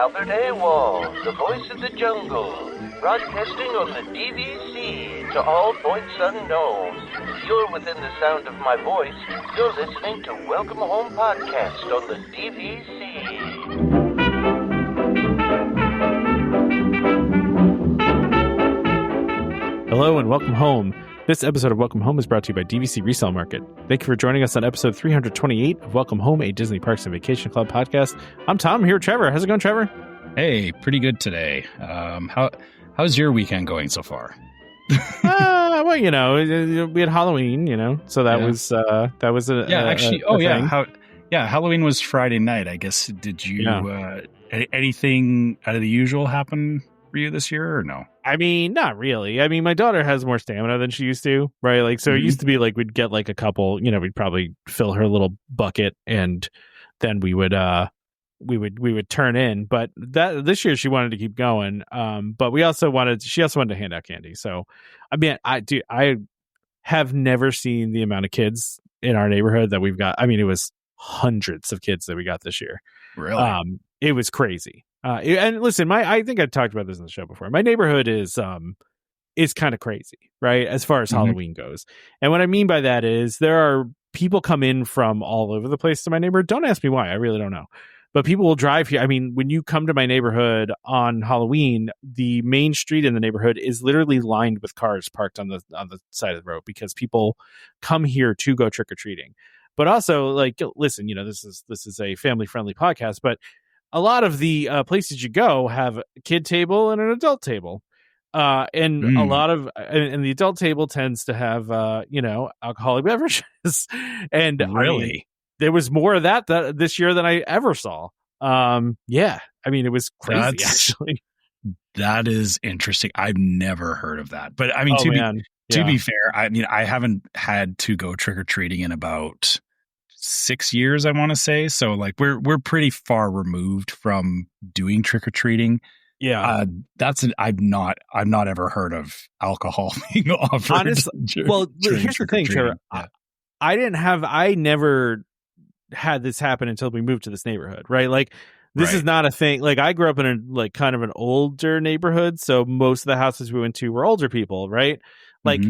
Albert AWOL, the voice of the jungle, broadcasting on the DVC to all points unknown. If you're within the sound of my voice, you're listening to Welcome Home Podcast on the DVC. Hello and welcome home. This episode of Welcome Home is brought to you by DVC Resale Market. Thank you for joining us on episode 328 of Welcome Home, a Disney Parks and Vacation Club podcast. I'm Tom, here with Trevor. How's it going, Trevor? Hey, pretty good today. How's your weekend going so far? Well, you know, we had Halloween, you know, so that was Halloween was Friday night. I guess did you anything out of the usual happen for you this year or no? I mean, not really. I mean, my daughter has more stamina than she used to, right? Like, so It used to be like we'd get like a couple, you know, we'd probably fill her little bucket and then we would turn in. But this year she wanted to keep going. But she also wanted to hand out candy. So, I mean, I have never seen the amount of kids in our neighborhood that we've got. I mean, it was hundreds of kids that we got this year. Really? It was crazy. And listen, I think I've talked about this in the show before. My neighborhood is kind of crazy, right? As far as Halloween goes. And what I mean by that is there are people come in from all over the place to my neighborhood. Don't ask me why. I really don't know. But people will drive here. I mean, when you come to my neighborhood on Halloween, the main street in the neighborhood is literally lined with cars parked on the side of the road because people come here to go trick or treating. But also, like, listen, you know, this is a family friendly podcast, but a lot of the places you go have a kid table and an adult table. And a lot of and the adult table tends to have alcoholic beverages. And really, I mean, there was more of that this year than I ever saw. I mean, it was crazy. Actually, that is interesting. I've never heard of that. But I mean, to be fair, I mean, I haven't had to go trick or treating in about 6 years, I want to say. So like we're pretty far removed from doing trick or treating. Yeah. I've not ever heard of alcohol being offered. Honestly, well, here's the thing, Trevor. Yeah. I never had this happen until we moved to this neighborhood, right? Like this is not a thing. Like I grew up in a like kind of an older neighborhood, so most of the houses we went to were older people, right? Like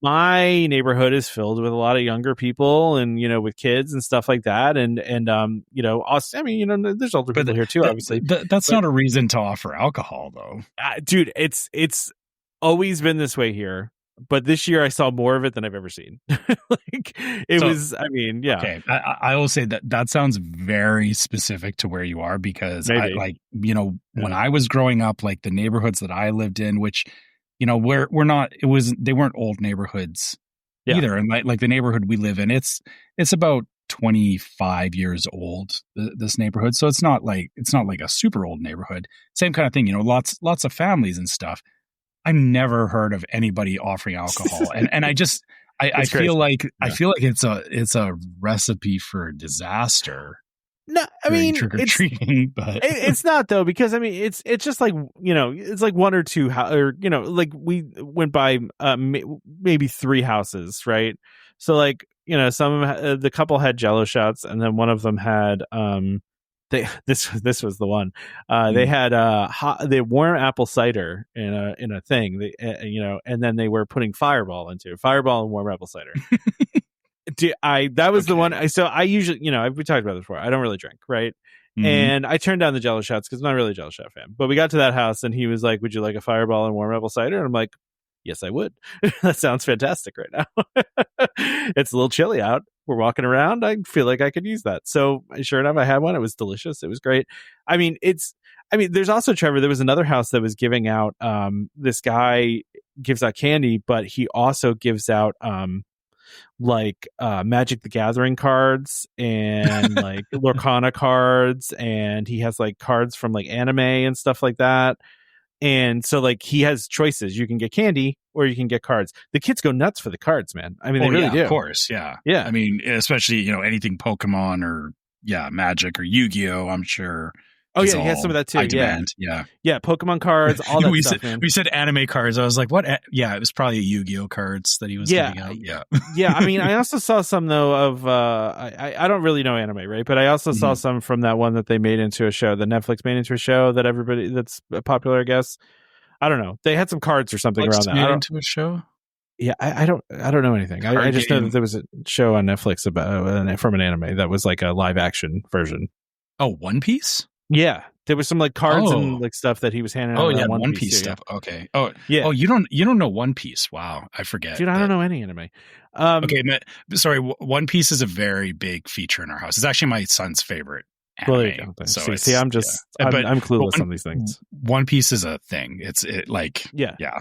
my neighborhood is filled with a lot of younger people and, you know, with kids and stuff like that. And you know, us, I mean, you know, there's older people here too, obviously. That's not a reason to offer alcohol though. Dude, it's always been this way here. But this year I saw more of it than I've ever seen. Okay. I will say that sounds very specific to where you are because when I was growing up, like the neighborhoods that I lived in, which, you know, they weren't old neighborhoods either. And like the neighborhood we live in, it's about 25 years old, this neighborhood. So it's not like a super old neighborhood. Same kind of thing, you know, lots of families and stuff. I've never heard of anybody offering alcohol. and I feel like it's a recipe for disaster. No, I mean, trick or treating, but it's not though, because I mean, it's just like, you know, it's like one or two or, you know, like we went by maybe 3 houses, right? So like, you know, the couple had Jello shots, and then one of them had this was the one they had they warm apple cider in a thing, you know, and then they were putting Fireball and warm apple cider. That was the one. So I usually, you know, we talked about this before. I don't really drink, right? And I turned down the Jello shots because I'm not really a Jello shot fan. But we got to that house and he was like, "Would you like a Fireball and warm apple cider?" And I'm like, "Yes, I would." That sounds fantastic right now. It's a little chilly out. We're walking around. I feel like I could use that. So sure enough, I had one. It was delicious. It was great. I mean, there's also, Trevor, there was another house that was giving out, this guy gives out candy, but he also gives out, Magic the Gathering cards and like Lorcana cards, and he has like cards from like anime and stuff like that. And so like he has choices. You can get candy or you can get cards. The kids go nuts for the cards, man. I mean, they really do. Of course, yeah. Yeah. I mean, especially, you know, anything Pokemon or Magic or Yu-Gi-Oh, I'm sure Oh yeah, he has some of that too. Yeah, Pokemon cards, all that stuff, man. We said anime cards. I was like, what? Yeah, it was probably Yu-Gi-Oh cards that he was giving out. Yeah, yeah. I mean, I also saw some though of I don't really know anime, right? But I also saw some from that one that they made into a show, that Netflix made into a show that's popular, I guess. I don't know. They had some cards or something around that. Into a show. Yeah, I don't know anything. I just know that there was a show on Netflix about from an anime that was like a live action version. Oh, One Piece. Yeah, there was some like cards and like stuff that he was handing out. Oh yeah, One Piece stuff. Yeah. Okay. Oh yeah. Oh, you don't know One Piece? Wow, I forget. Dude, I don't know any anime. Okay, sorry. One Piece is a very big feature in our house. It's actually my son's favorite anime. Well, there you go. So see, I'm just I'm clueless on these things. One Piece is a thing. It's yeah.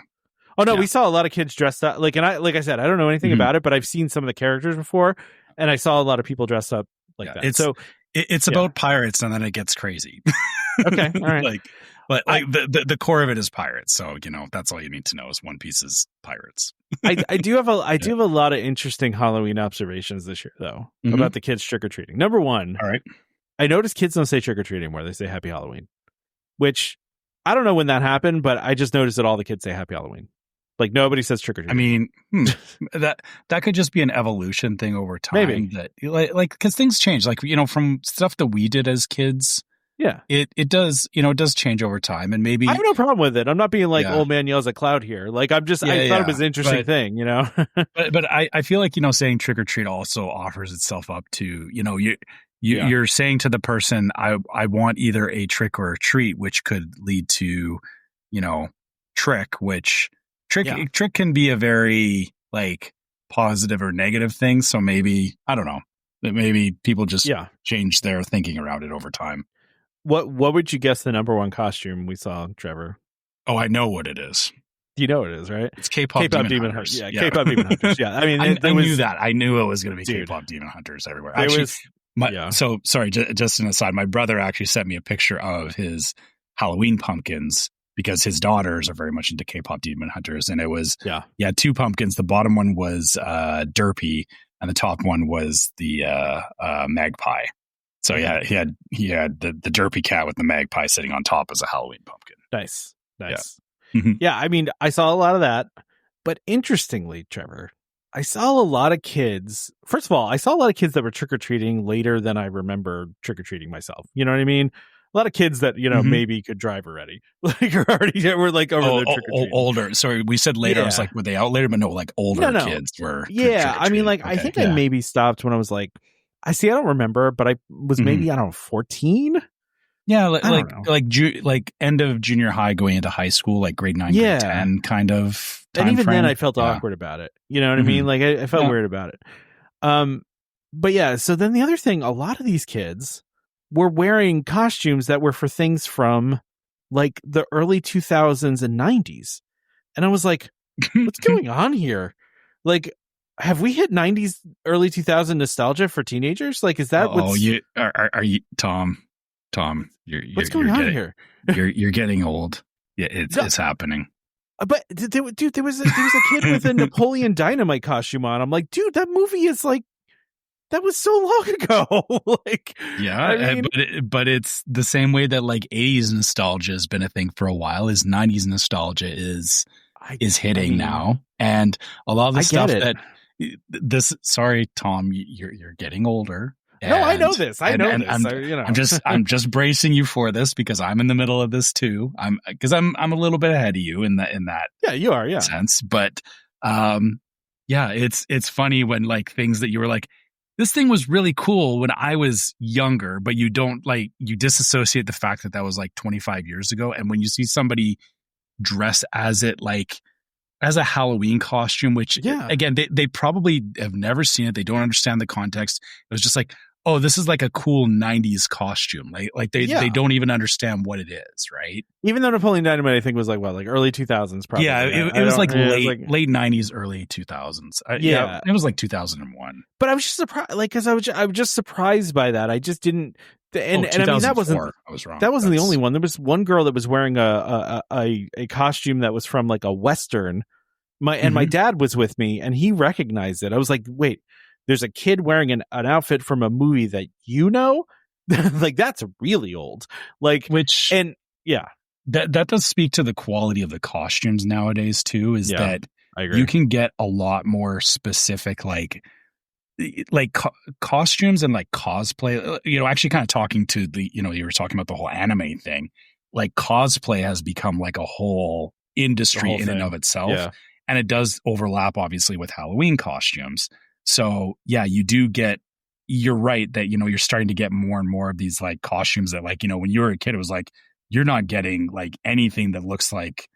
Oh no, we saw a lot of kids dressed up. Like I said, I don't know anything about it, but I've seen some of the characters before, and I saw a lot of people dressed up like that. It's about pirates, and then it gets crazy. Okay, all right. The core of it is pirates, so that's all you need to know is One Piece is pirates. I do have a lot of interesting Halloween observations this year, though, about the kids trick or treating. Number one, all right, I noticed kids don't say trick or treat anymore; they say Happy Halloween, which I don't know when that happened, but I just noticed that all the kids say Happy Halloween. Like nobody says trick or treat. I mean, that could just be an evolution thing over time. Maybe that because things change. Like from stuff that we did as kids. Yeah, it does. It does change over time, and maybe I have no problem with it. I'm not being like old man yells at cloud here. Like I'm just I thought it was an interesting thing, but I feel like saying trick or treat also offers itself up to you're saying to the person I want either a trick or a treat, which could lead to trick, which. Trick can be a very positive or negative thing. So maybe, I don't know, that maybe people just change their thinking around it over time. What would you guess the number one costume we saw, Trevor? Oh, I know what it is. You know what it is, right? It's K-pop Demon Hunters. Yeah, K-pop Demon Hunters. Yeah, I mean, I knew that. I knew it was going to be K-pop Demon Hunters everywhere. Actually, so sorry, just an aside. My brother actually sent me a picture of his Halloween pumpkins, because his daughters are very much into K-pop Demon Hunters, and it was he had two pumpkins. The bottom one was Derpy, and the top one was the magpie. So he had the Derpy cat with the magpie sitting on top as a Halloween pumpkin. Nice. Yeah, I mean, I saw a lot of that, but interestingly, Trevor, I saw a lot of kids. First of all, I saw a lot of kids that were trick or treating later than I remember trick or treating myself. You know what I mean? A lot of kids that maybe could drive already, were like over there trick or treating. Older. Sorry, we said later. It's like were they out later? But no, like older kids were. Yeah, I mean, I think I maybe stopped when I was like, I don't remember, but I was maybe 14. Yeah, like end of junior high, going into high school, like grade 9, grade 10, kind of. And even then, I felt awkward about it. You know what I mean? Like I felt weird about it. But yeah. So then the other thing, a lot of these kids were wearing costumes that were for things from like the early 2000s and 90s. And I was like, what's going on here? Like, have we hit 90s, early 2000 nostalgia for teenagers? Like, is that are you, Tom, what's going on here? You're getting old. Yeah, it's happening. But dude, there was a kid with a Napoleon Dynamite costume on. I'm like, dude, that movie is like, that was so long ago. But it's the same way that like 80s nostalgia has been a thing for a while. Is 90s nostalgia is hitting now, and a lot of the stuff that Sorry, Tom, you're getting older. No, I know this. I know this. I'm just bracing you for this because I'm in the middle of this too. I'm a little bit ahead of you in that. Yeah, you are. Yeah. Sense, but it's funny when like things that you were like, this thing was really cool when I was younger, but you disassociate the fact that was like 25 years ago. And when you see somebody dress as it, like as a Halloween costume, which again, they probably have never seen it. They don't understand the context. It was just like, oh, this is like a cool 90s costume. Like they don't even understand what it is, right? Even though Napoleon Dynamite, I think, was like, what, like early 2000s probably. Yeah, it was like late 90s, early 2000s. It was like 2001. But I was just surprised, like, because I was just surprised by that. I just didn't. And I mean, that wasn't. I was wrong. That wasn't the only one. There was one girl that was wearing a costume that was from like a Western. My dad was with me, and he recognized it. I was like, wait. There's a kid wearing an outfit from a movie that Like that's really old. Like that does speak to the quality of the costumes nowadays too, is that you can get a lot more specific, like costumes and like cosplay, actually kind of talking to the, you were talking about the whole anime thing, like cosplay has become like a whole industry in and of itself. Yeah. And it does overlap obviously with Halloween costumes. So yeah, you're right that, you're starting to get more and more of these like costumes that like, when you were a kid, it was like, you're not getting like anything that looks like,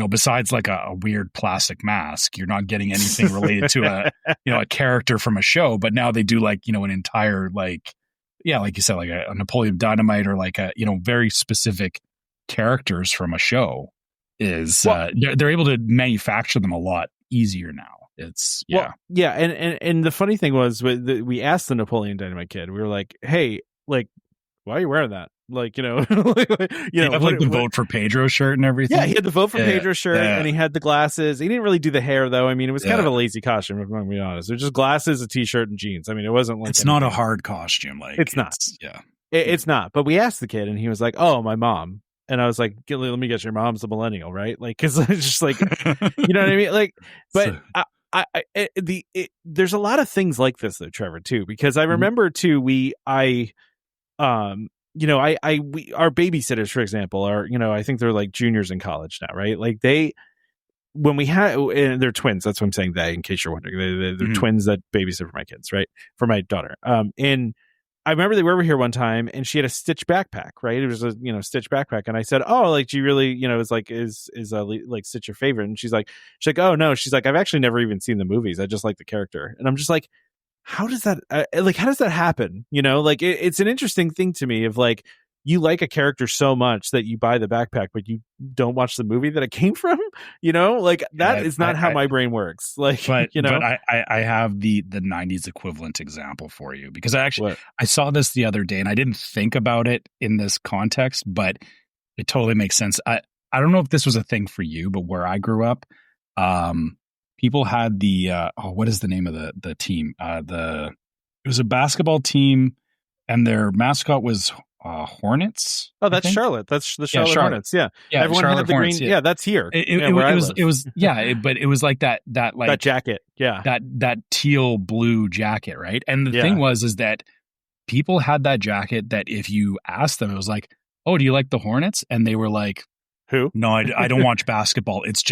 besides like a weird plastic mask, you're not getting anything related to a character from a show. But now they do like, an entire like you said, like a Napoleon Dynamite or like a, very specific characters from a show is they're able to manufacture them a lot easier now. It's and the funny thing was we asked the Napoleon Dynamite kid, we were like, hey, like, why are you wearing that? Like, he had the Vote for Pedro shirt and everything. Yeah, he had the Vote for Pedro shirt and he had the glasses. He didn't really do the hair though. I mean, it was kind of a lazy costume, if I'm being honest. It was just glasses, a t-shirt, and jeans. I mean, it wasn't like it's not a hard costume. Like it's not. It's not. But we asked the kid, and he was like, "Oh, my mom." And I was like, "Let me guess, your mom's a millennial, right?" Like, because it's just like, you know what I mean? Like, but there's a lot of things like this though, Trevor, too, because I remember too, our babysitters, for example, are, I think they're like juniors in college now, right? Like when we had, and they're twins. That's what I'm saying. That, in case you're wondering, they're twins that babysit for my kids, right? For my daughter. And I remember they were over here one time, and she had a Stitch backpack, right? It was a Stitch backpack, and I said, "Oh, like, do you really, is like like Stitch your favorite?" And she's like, "Oh no," she's like, "I've actually never even seen the movies. I just like the character." And I'm just like, how does that happen? Like it's an interesting thing to me of like, you like a character so much that you buy the backpack, but you don't watch the movie that it came from, like that is not how my brain works. Like, but I have the 90s equivalent example for you, because I saw this the other day and I didn't think about it in this context, but it totally makes sense. I don't know if this was a thing for you, but where I grew up, people had the what is the name of the team? It was a basketball team, and their mascot was Hornets. Oh, that's Charlotte. That's the Charlotte Hornets. Yeah, everyone Charlotte had the Hornets, green. Yeah, that's here. It was but it was like that like that jacket. Yeah, that teal blue jacket, right? And the thing is that people had that jacket that if you asked them, it was like, "Oh, do you like the Hornets?" And they were like, "Who? No, I don't watch basketball. It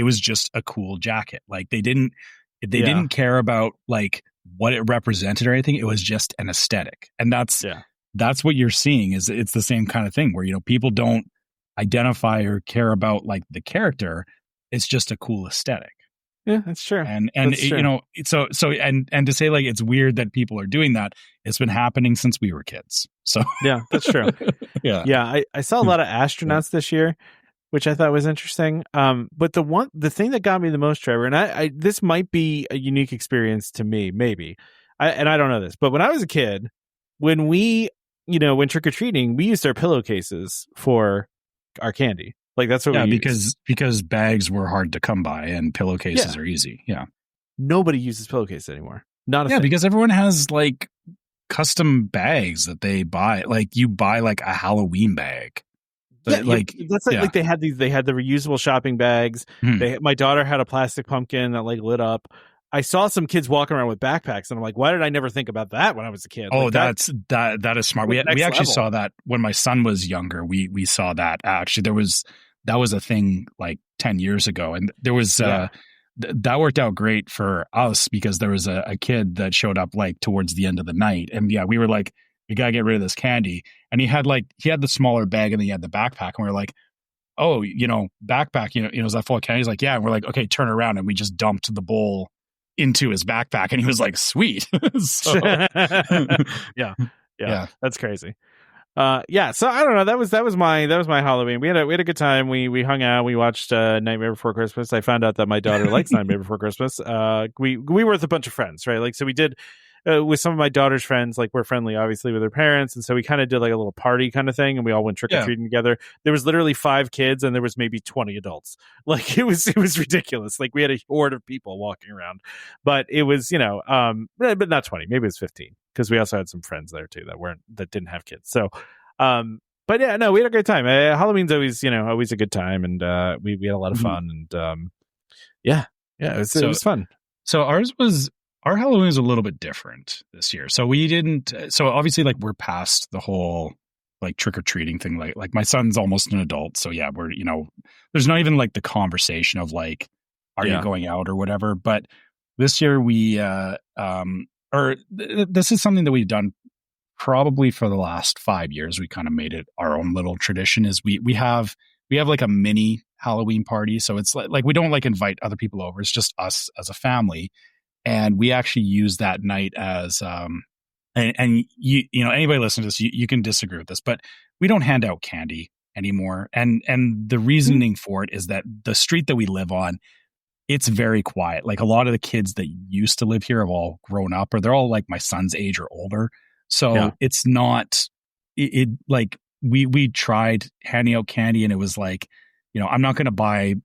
was just a cool jacket." Like they didn't care about like what it represented or anything. It was just an aesthetic. And that's what you're seeing is it's the same kind of thing where, people don't identify or care about like the character. It's just a cool aesthetic. Yeah, that's true. And so to say like it's weird that people are doing that, it's been happening since we were kids. So yeah, that's true. Yeah. I saw a lot of astronauts this year, which I thought was interesting. But the thing that got me the most, Trevor, and I this might be a unique experience to me, maybe. I don't know this, but when I was a kid, when we, when trick-or-treating, we used our pillowcases for our candy. Like that's what we used. because bags were hard to come by and pillowcases are easy. Yeah. Nobody uses pillowcases anymore. Not a thing. Because everyone has like custom bags that they buy. Like you buy like a Halloween bag. That's like they had the reusable shopping bags. My daughter had a plastic pumpkin that like lit up. I saw some kids walking around with backpacks, and I'm like, why did I never think about that when I was a kid? Oh, like, that is smart. We actually saw that when my son was younger. We saw that actually. That was a thing like 10 years ago, and there was that worked out great for us because there was a kid that showed up like towards the end of the night, and we were like, we gotta get rid of this candy. And he had the smaller bag, and then he had the backpack, and we were like, oh, backpack, is that full of candy? He's like, yeah. And we're like, okay, turn around, and we just dumped the bowl into his backpack, and he was like, sweet. Yeah, that's crazy. So I don't know, that was my Halloween. We had a good time. We hung out, we watched Nightmare Before Christmas. I found out that my daughter likes Nightmare Before Christmas. We were with a bunch of friends, right? Like, so we did with some of my daughter's friends, like we're friendly, obviously, with their parents, and so we kind of did like a little party kind of thing, and we all went trick or treating together. There was literally 5 kids, and there was maybe 20 adults. Like it was ridiculous. Like we had a horde of people walking around, but it was but not 20, maybe it was 15 because we also had some friends there too that didn't have kids. So, but yeah, no, we had a great time. Halloween's always always a good time, and we had a lot of fun, and yeah, it was fun. So our Halloween was a little bit different this year. So we didn't. So obviously, like we're past the whole like trick or treating thing. Like my son's almost an adult, so yeah, we're there's not even like the conversation of like, are you going out or whatever. But this year we this is something that we've done probably for the last 5 years. We kind of made it our own little tradition. Is we have like a mini Halloween party. So it's like we don't like invite other people over. It's just us as a family. And we actually use that night as, and you anybody listening to this, you can disagree with this, but we don't hand out candy anymore. And the reasoning for it is that the street that we live on, it's very quiet. Like a lot of the kids that used to live here have all grown up, or they're all like my son's age or older. So it's not, like we tried handing out candy, and it was like, I'm not going to buy,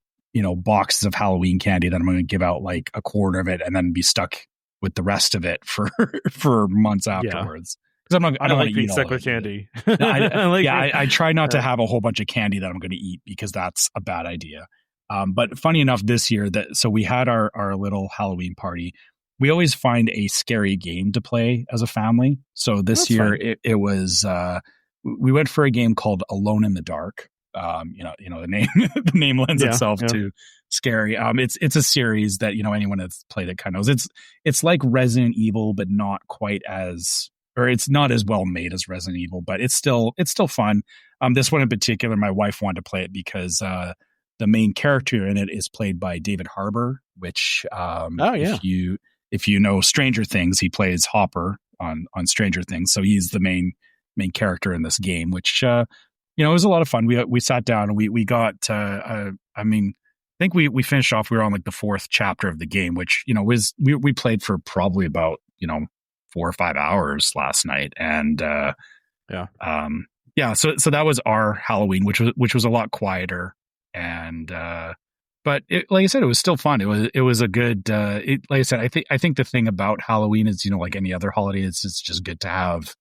boxes of Halloween candy that I'm going to give out like a quarter of it and then be stuck with the rest of it for months afterwards. Because I don't like being stuck with candy. I try not to have a whole bunch of candy that I'm going to eat, because that's a bad idea. But funny enough, this year so we had our little Halloween party. We always find a scary game to play as a family. So this year it was we went for a game called Alone in the Dark. The name lends itself to scary. It's a series that anyone that's played it kind of knows. It's like Resident Evil, but not quite as, or it's not as well made as Resident Evil, but it's still fun. This one in particular, my wife wanted to play it because the main character in it is played by David Harbour, which if you know Stranger Things, he plays Hopper on Stranger Things, so he's the main character in this game, which it was a lot of fun. We sat down and we got, I think we finished off, we were on like the 4th chapter of the game, which, was, we played for probably about, 4 or 5 hours last night. And, so that was our Halloween, which was a lot quieter. And, but like I said, it was still fun. It was a good, like I said, I think the thing about Halloween is, like any other holiday, it's just good to have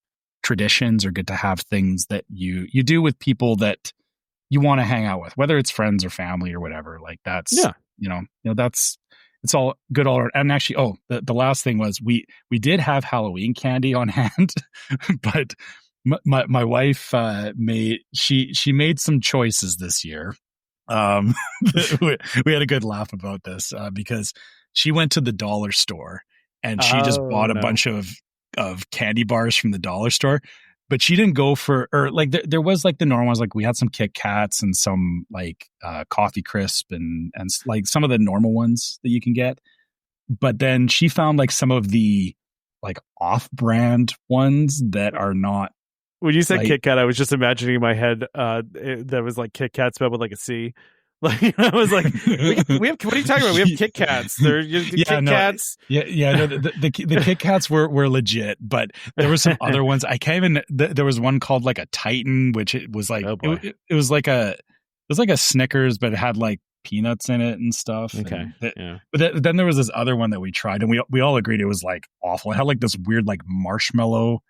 traditions, or good to have things that you do with people that you want to hang out with, whether it's friends or family or whatever. Like that's that's, it's all good all around. And actually, the last thing was we did have Halloween candy on hand, but my wife she made some choices this year. We had a good laugh about this because she went to the dollar store and she just bought a bunch of candy bars from the dollar store, but she didn't go for, or like there was like the normal ones, like we had some Kit Kats and some like Coffee Crisp and like some of the normal ones that you can get, but then she found like some of the like off-brand ones that are not. When you said Kit Kat, I was just imagining in my head that was like Kit Kat spelled with like a C. Like I was like, we have. What are you talking about? We have Kit Kats. They're Kit Kats. No, the Kit Kats were legit, but there were some other ones. I can't even. There was one called like a Titan, which it was like it was like a Snickers, but it had like peanuts in it and stuff. Okay, But then there was this other one that we tried, and we all agreed it was like awful. It had like this weird like marshmallow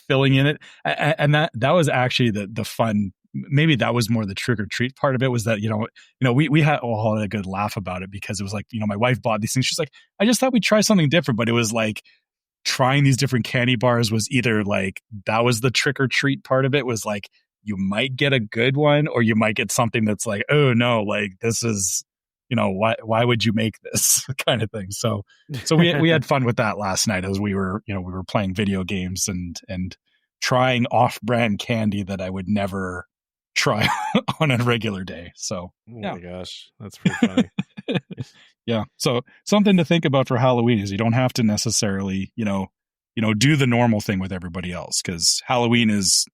filling in it, and that was actually the fun. Maybe that was more the trick or treat part of it, was that, we had a good laugh about it, because it was like, my wife bought these things. She's like, I just thought we'd try something different, but it was like trying these different candy bars was either like, that was the trick or treat part of it, was like, you might get a good one, or you might get something that's like, oh no, like this is, why would you make this kind of thing? So we had fun with that last night as we were playing video games and trying off-brand candy that I would never try on a regular day. So my gosh, that's pretty funny. Yeah, so something to think about for Halloween is you don't have to necessarily do the normal thing with everybody else, because Halloween's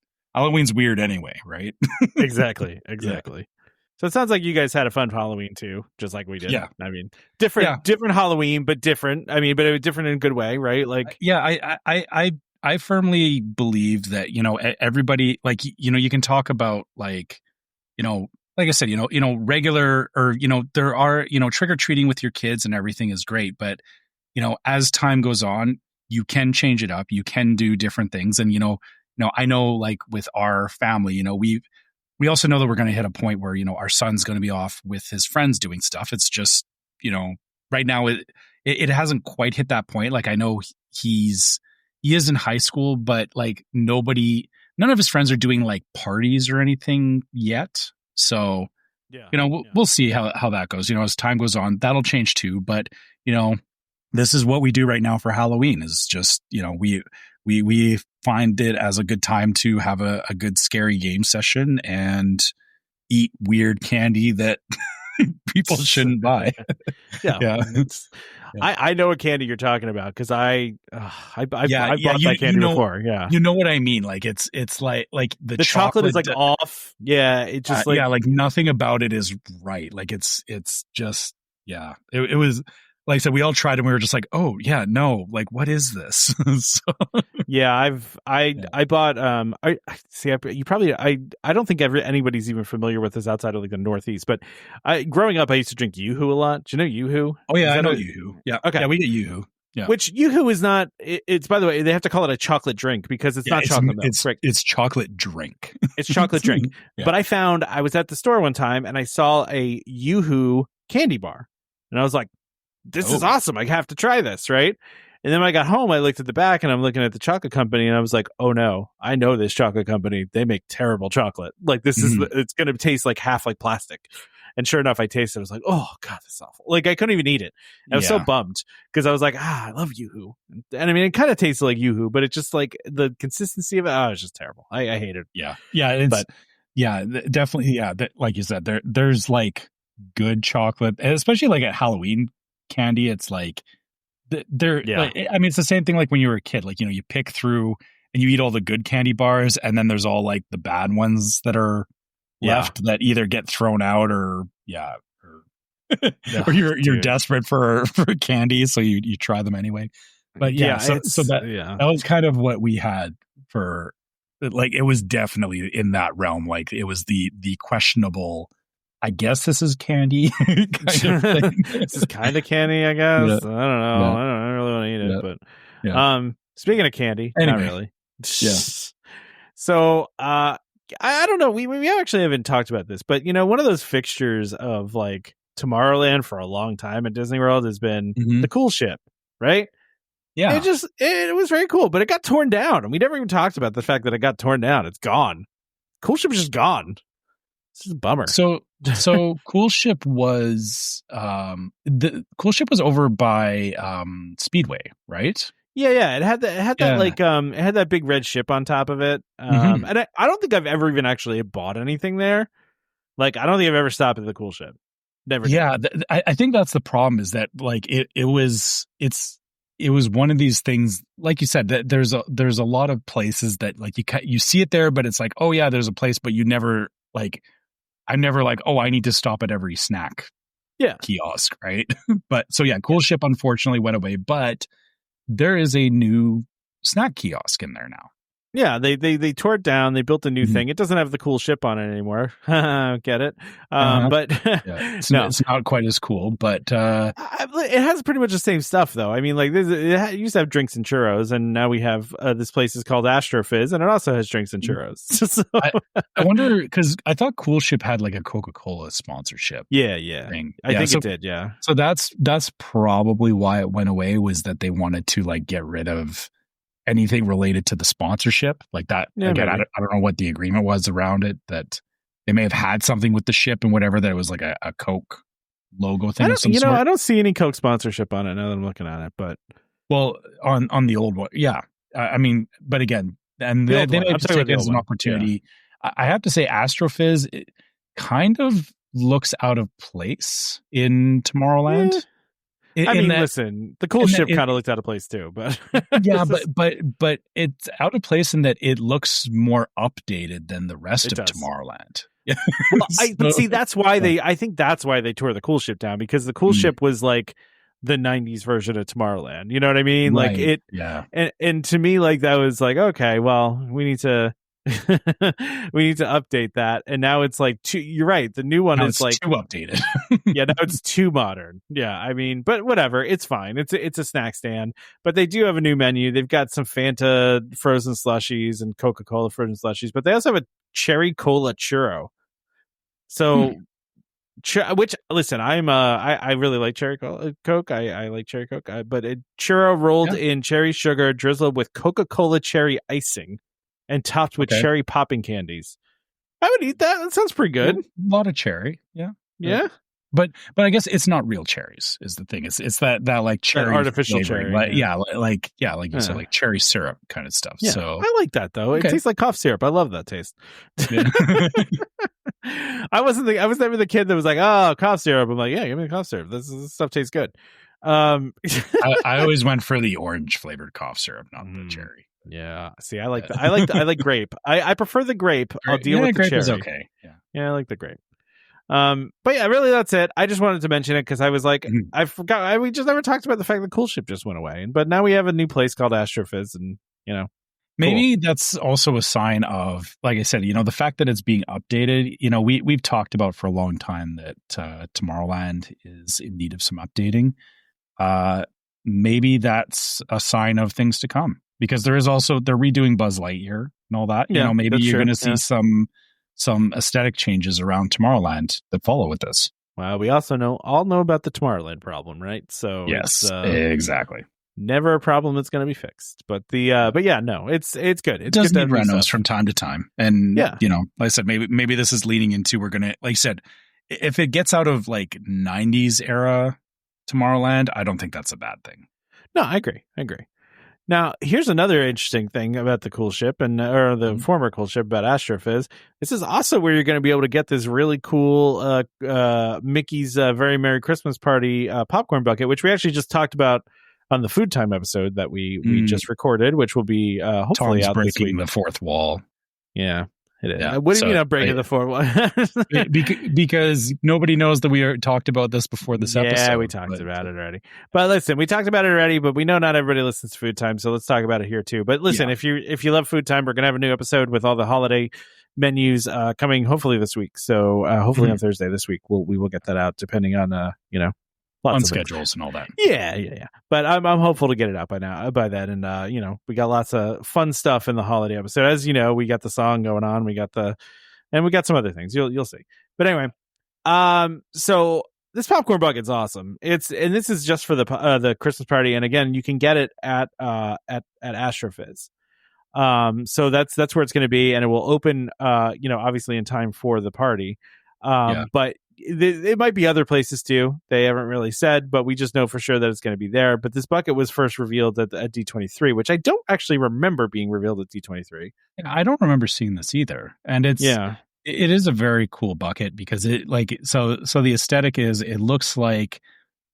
weird anyway, right? exactly. So it sounds like you guys had a fun Halloween too, just like we did. Yeah. I mean, different Halloween, but different. I mean, but it was different in a good way, right? Like, I firmly believe that, everybody, like, you can talk about like, like I said, regular or, there are, trick or treating with your kids and everything is great. But, as time goes on, you can change it up. You can do different things. And, I know like with our family, we also know that we're going to hit a point where, our son's going to be off with his friends doing stuff. It's just, right now it hasn't quite hit that point. Like I know he is in high school, but like none of his friends are doing like parties or anything yet. So, we'll see how that goes. As time goes on, that'll change too. But, this is what we do right now for Halloween is just, we find it as a good time to have a good scary game session and eat weird candy that people shouldn't buy. Yeah. I know what candy you're talking about because I bought that candy before. Yeah, you know what I mean. Like it's like the chocolate is like off. Yeah, it just like nothing about it is right. Like it's just it was. Like I said, we all tried and we were just like, oh yeah, no, like what is this? I bought I don't think anybody's even familiar with this outside of like the Northeast, but growing up I used to drink Yoo-Hoo a lot. Do you know Yoo-Hoo? Oh yeah, I know Yoo-Hoo. Yeah. Okay. Yeah, we get Yoo-Hoo. Yeah. Which Yoo-Hoo is not. It's by the way, they have to call it a chocolate drink because it's not chocolate milk. It's chocolate drink. It's chocolate drink. Yeah. But I was at the store one time and I saw a Yoo-Hoo candy bar, and I was like, this is awesome. I have to try this, right? And then when I got home, I looked at the back and I'm looking at the chocolate company and I was like, oh no, I know this chocolate company. They make terrible chocolate. Like this is, it's going to taste like half like plastic. And sure enough, I tasted it. I was like, oh God, this is awful. Like I couldn't even eat it. And I was so bummed because I was like, I love Yoo-Hoo. And I mean, it kind of tasted like Yoo-Hoo, but it's just like the consistency of it. Oh, it's just terrible. I hate it. Yeah. Yeah. Definitely. Yeah. Like you said, there's like good chocolate, especially like at Halloween candy. It's like, like, I mean, it's the same thing like when you were a kid, like, you pick through and you eat all the good candy bars and then there's all like the bad ones that are left that either get thrown out or you're desperate for candy. So you try them anyway. But that was kind of what we had for like, it was definitely in that realm. Like it was the questionable, I guess this is candy kind of thing. This is kind of candy, I guess. Yeah. I don't know. Yeah. I don't really want to eat it, but speaking of candy, anyway. Not really. Yeah. So I don't know. We actually haven't talked about this, but one of those fixtures of like Tomorrowland for a long time at Disney World has been the cool ship, right? Yeah. It was very cool, but it got torn down. And we never even talked about the fact that it got torn down. It's gone. Cool ship is just gone. This is a bummer. So Cool Ship was the Cool Ship was over by Speedway, right? Yeah. It had that like it had that big red ship on top of it. And I don't think I've ever even actually bought anything there. Like I don't think I've ever stopped at the Cool Ship. Never. Yeah, I think that's the problem is that like it was one of these things, like you said, that there's a lot of places that like you see it there, but it's like, oh yeah, there's a place, but you never like. I'm never like, oh, I need to stop at every snack kiosk, right? But so Cool Ship unfortunately went away, but there is a new snack kiosk in there now. Yeah, they tore it down. They built a new thing. It doesn't have the Cool Ship on it anymore. Get it? But it's not quite as cool. But it has pretty much the same stuff, though. I mean, like it used to have drinks and churros, and now we have this place is called AstroFizz, and it also has drinks and churros. So, I wonder because I thought Cool Ship had like a Coca-Cola sponsorship. Yeah, thing. I think it did. Yeah. So that's probably why it went away, was that they wanted to like get rid of anything related to the sponsorship like that. Again, I don't know what the agreement was around it, that they may have had something with the ship and whatever, that it was like a Coke logo thing. I don't see any Coke sponsorship on it now that I'm looking at it, but on the old one. Yeah. I mean, but again, and they may have taken it as an opportunity. Yeah. I have to say AstroFizz, it kind of looks out of place in Tomorrowland. Listen, the cool ship kind of looked out of place too, but yeah, but it's out of place in that it looks more updated than the rest of Tomorrowland. Well, see, that's why I think that's why they tore the cool ship down, because the cool ship was like the 90s version of Tomorrowland. You know what I mean? Right. Like it, yeah. And to me, like that was like, okay, well, we need to update that. And now it's like you're right. The new one is like too updated. Yeah, now it's too modern. Yeah, I mean, but whatever, it's fine. It's a snack stand, but they do have a new menu. They've got some Fanta frozen slushies and Coca-Cola frozen slushies, but they also have a cherry cola churro. So, which listen, I really like cherry Coke. I like cherry Coke, but churro rolled in cherry sugar, drizzled with Coca-Cola cherry icing, and topped with cherry popping candies. I would eat that. That sounds pretty good. A lot of cherry. Yeah. Yeah. But I guess it's not real cherries is the thing. It's that like cherry, that artificial flavoring. cherry. Like you said, like cherry syrup kind of stuff. Yeah, so I like that though. It tastes like cough syrup. I love that taste. Yeah. I was never the kid that was like, oh, cough syrup. I'm like, yeah, give me the cough syrup. This stuff tastes good. I always went for the orange flavored cough syrup, not the cherry. Yeah. See, I like I like grape. I prefer the grape. I'll deal with the grape cherry. Is okay. Yeah, I like the grape. But yeah, really, that's it. I just wanted to mention it because I was like, I forgot. We just never talked about the fact that Cool Ship just went away, but now we have a new place called AstroFizz, and maybe that's also a sign of, like I said, the fact that it's being updated. We've talked about for a long time that Tomorrowland is in need of some updating. Maybe that's a sign of things to come, because there is also, they're redoing Buzz Lightyear and all that. Maybe you're going to see some aesthetic changes around Tomorrowland that follow with this. Well, we also all know about the Tomorrowland problem, right? So yes, exactly. Never a problem that's going to be fixed. But but yeah, no, it's good. It does need renos from time to time, and like I said, maybe this is leading into, we're gonna, like I said, if it gets out of like 90s era Tomorrowland, I don't think that's a bad thing. No, I agree. Now, here's another interesting thing about the Cool Ship or the former Cool Ship about AstroFizz. This is also where you're going to be able to get this really cool Mickey's Very Merry Christmas Party popcorn bucket, which we actually just talked about on the Food Time episode that we just recorded, which will be hopefully Tom's out this week. Breaking the fourth wall. Yeah. It is. Yeah, what do you mean breaking the fourth wall? Because nobody knows that we talked about this before this episode. Yeah, we talked about it already. But listen, we talked about it already, but we know not everybody listens to Food Time, so let's talk about it here too. But listen, if you love Food Time, we're going to have a new episode with all the holiday menus coming hopefully this week. So hopefully on Thursday this week, we will get that out, depending on lots on of schedules and all that. Yeah. But I'm hopeful to get it out by then. And we got lots of fun stuff in the holiday episode. As you know, we got the song going on. We got some other things. You'll see. But anyway, so this popcorn bucket's awesome. This is just for the Christmas party. And again, you can get it at AstroFizz. So that's where it's going to be, and it will open obviously in time for the party. But it might be other places too. They haven't really said, but we just know for sure that it's going to be there. But this bucket was first revealed at D23, which I don't actually remember being revealed at D23. I don't remember seeing this either. And it is a very cool bucket, because it so the aesthetic is, it looks like,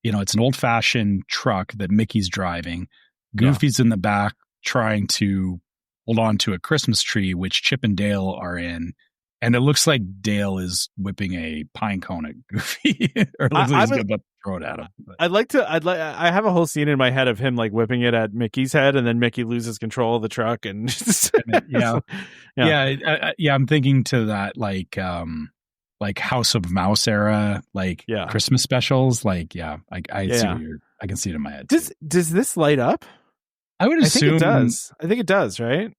it's an old fashioned truck that Mickey's driving. Goofy's in the back trying to hold on to a Christmas tree, which Chip and Dale are in. And it looks like Dale is whipping a pine cone at Goofy, or it looks like he's about to throw it at him. But I have a whole scene in my head of him like whipping it at Mickey's head, and then Mickey loses control of the truck, and I'm thinking to that like House of Mouse era, Christmas specials. I see I can see it in my head. Does this light up? I would assume it does. I think it does, right?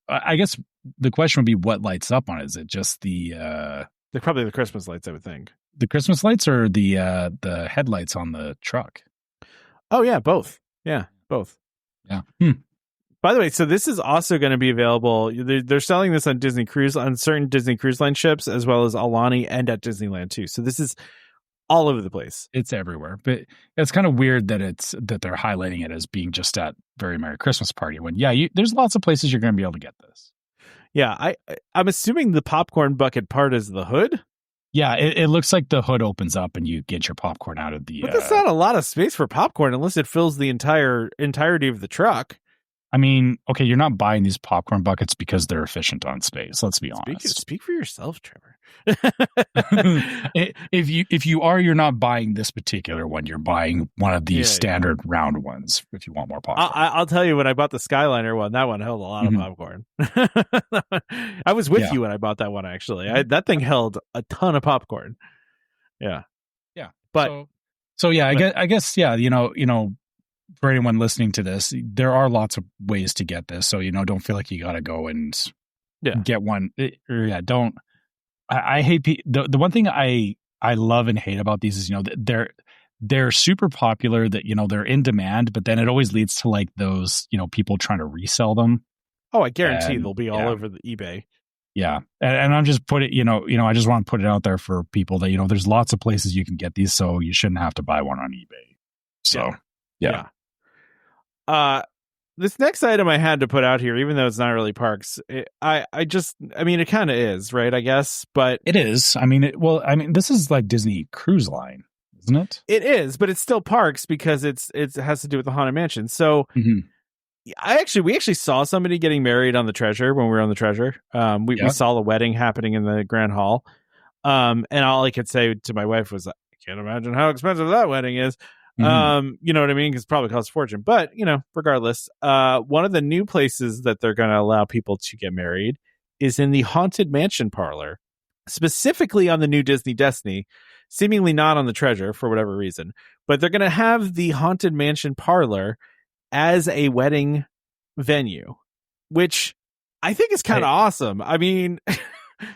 I guess the question would be, what lights up on it? Is it just they're probably the Christmas lights, I would think. The Christmas lights, or the headlights on the truck? Oh yeah, both. Yeah, both. Yeah. By the way, so this is also going to be available. They're selling this on certain Disney Cruise Line ships, as well as Alani and at Disneyland too. So this is all over the place. It's everywhere. But it's kind of weird that they're highlighting it as being just at Very Merry Christmas Party, when there's lots of places you're going to be able to get this. Yeah, I'm assuming the popcorn bucket part is the hood. Yeah, it looks like the hood opens up and you get your popcorn out of the. But that's not a lot of space for popcorn unless it fills the entirety of the truck. I mean, okay, you're not buying these popcorn buckets because they're efficient on space. Let's be honest. Speak for yourself, Trevor. If you are, you're not buying this particular one. You're buying one of these standard round ones if you want more popcorn. I'll tell you, when I bought the Skyliner one, that one held a lot of popcorn. I was with you when I bought that one, actually. That thing held a ton of popcorn. Yeah. Yeah. But so yeah, I guess yeah, you know, for anyone listening to this, there are lots of ways to get this. So, don't feel like you got to go and get one. Don't. I hate the one thing I love and hate about these is, they're super popular, that, they're in demand, but then it always leads to like those, people trying to resell them. Oh, I guarantee they'll be all over the eBay. Yeah. And I'm just putting, I just want to put it out there for people that, there's lots of places you can get these, so you shouldn't have to buy one on eBay. So, yeah. This next item I had to put out here, even though it's not really parks, it kind of is, right? I guess, but it is. I mean, this is like Disney Cruise Line, isn't it? It is, but it's still parks because it has to do with the Haunted Mansion. So, we actually saw somebody getting married on the Treasure when we were on the Treasure. We saw the wedding happening in the Grand Hall. And all I could say to my wife was, I can't imagine how expensive that wedding is. You know what I mean? Because it probably costs a fortune. But, regardless, one of the new places that they're going to allow people to get married is in the Haunted Mansion Parlor, specifically on the new Disney Destiny, seemingly not on the Treasure for whatever reason. But they're going to have the Haunted Mansion Parlor as a wedding venue, which I think is kind of awesome. I mean...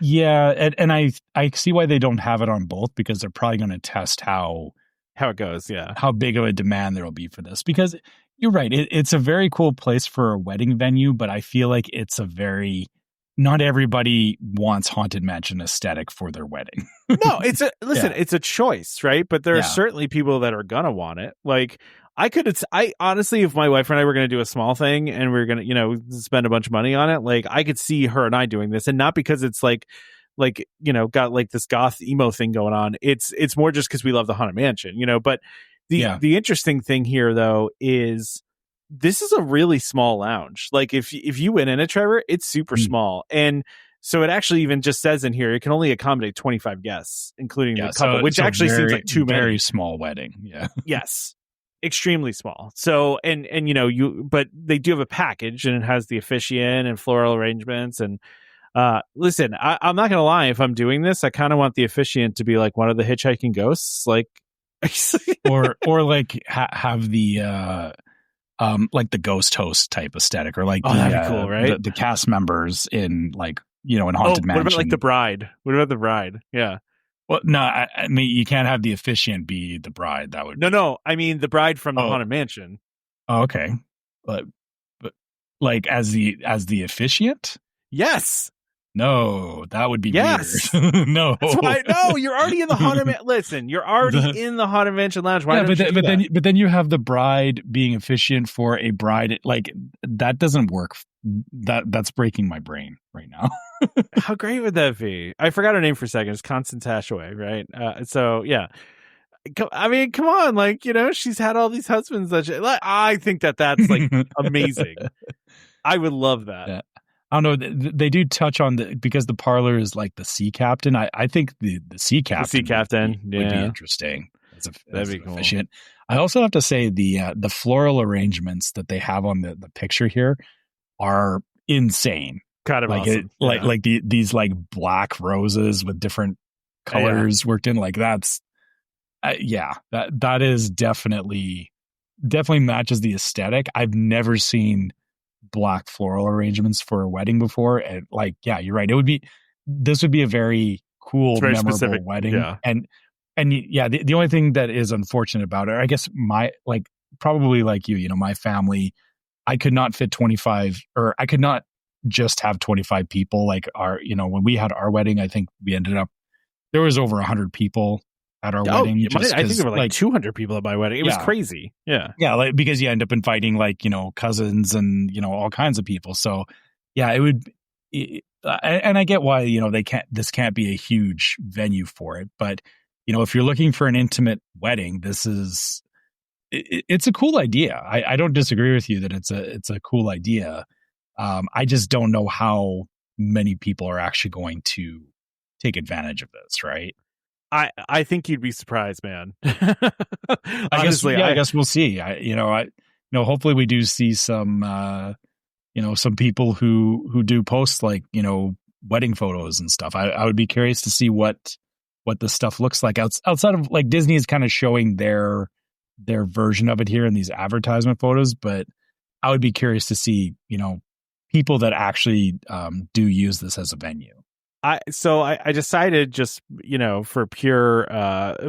yeah, and I see why they don't have it on both, because they're probably going to test how it goes, how big of a demand there will be for this. Because you're right, it's a very cool place for a wedding venue, but I feel like it's not everybody wants Haunted Mansion aesthetic for their wedding. No, it's a choice, right? But there are certainly people that are gonna want it. Like, I honestly, if my wife and I were going to do a small thing and we are going to, spend a bunch of money on it, like, I could see her and I doing this, and not because it's got like this goth emo thing going on. It's more just because we love the Haunted Mansion, but the interesting thing here though is this is a really small lounge. Like if you went in it, Trevor, it's super small. And so it actually even just says in here, it can only accommodate 25 guests, including the couple, which actually seems like too many. Very small wedding. Yeah. Yes. Extremely small. So, but they do have a package, and it has the officiant and floral arrangements. And listen, I'm not going to lie. If I'm doing this, I kind of want the officiant to be like one of the hitchhiking ghosts, like, or like have the like the ghost host type aesthetic, or like that'd be cool, right? The cast members in in Haunted Mansion. What about like the bride? What about the bride? Yeah. Well, no, I mean, you can't have the officiant be the bride. That would no. I mean, the bride from the Haunted Mansion. Oh, okay, but like as the officiant? Yes. No, that would be weird. No, that's why. No, you're already in the Haunted Mansion. Listen, you're already in the Haunted Mansion Lounge. Why don't you do that? But then you have the bride being officiant for a bride. Like, that doesn't work. That's breaking my brain right now. How great would that be? I forgot her name for a second. It's Constance Hashaway, right? So yeah. I mean, come on, like, she's had all these husbands that I think that's like amazing. I would love that. Yeah. I don't know. They do touch on because the parlor is like the sea captain. I think the sea captain, would be interesting. That'd be cool. Efficient. I also have to say the floral arrangements that they have on the picture here are insane. Kind of like awesome. Like these like black roses with different colors worked in. Like that's that is definitely matches the aesthetic. I've never seen black floral arrangements for a wedding before, and you're right, this would be a very cool, memorable specific wedding. And the only thing that is unfortunate about it, I guess probably like you, my family, I could not fit 25, or I could not just have 25 people. Like when we had our wedding, I think we ended up, there was over 100 people at our wedding. I think there were like 200 people at my wedding. It was crazy. Yeah. Yeah. Because you end up inviting cousins and, all kinds of people. So yeah, it would, and I get why, this can't be a huge venue for it, but if you're looking for an intimate wedding, it's a cool idea. I don't disagree with you that it's a cool idea. I just don't know how many people are actually going to take advantage of this, right? I think you'd be surprised, man. Honestly, I guess we'll see. Hopefully we do see some some people who do post like, wedding photos and stuff. I would be curious to see what the stuff looks like outside of like Disney is kind of showing their version of it here in these advertisement photos, but I would be curious to see, people that actually do use this as a venue. I decided just, for pure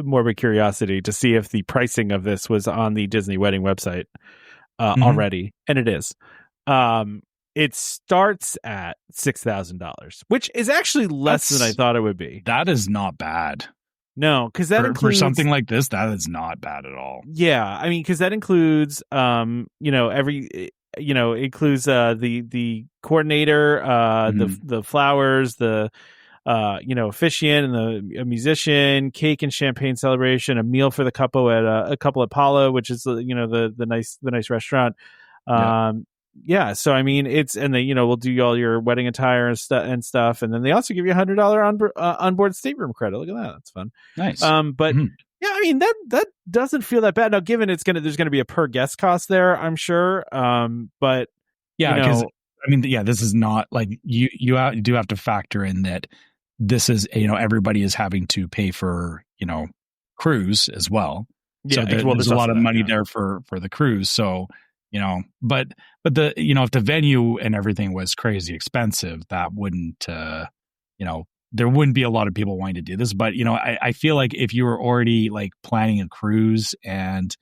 morbid curiosity to see if the pricing of this was on the Disney wedding website already. And it is. It starts at $6,000, which is actually less than I thought it would be. That is not bad. No, because that includes for something like this, that is not bad at all. Yeah, I mean, because that includes, includes the coordinator, the flowers, the officiant and the musician, cake and champagne celebration, a meal for the couple at Apollo, which is the nice restaurant. Yeah, so I mean, we'll do all your wedding attire and stuff, and then they also give you $100 onboard stateroom credit. Look at that, that's fun. Nice. But yeah, I mean that doesn't feel that bad now. Given there's gonna be a per guest cost there, I'm sure. But yeah, because this is not like you do have to factor in that this is everybody is having to pay for cruise as well. Yeah, so there's a lot of money there for the cruise. So. But the if the venue and everything was crazy expensive, that wouldn't there wouldn't be a lot of people wanting to do this. But I feel like if you were already like planning a cruise and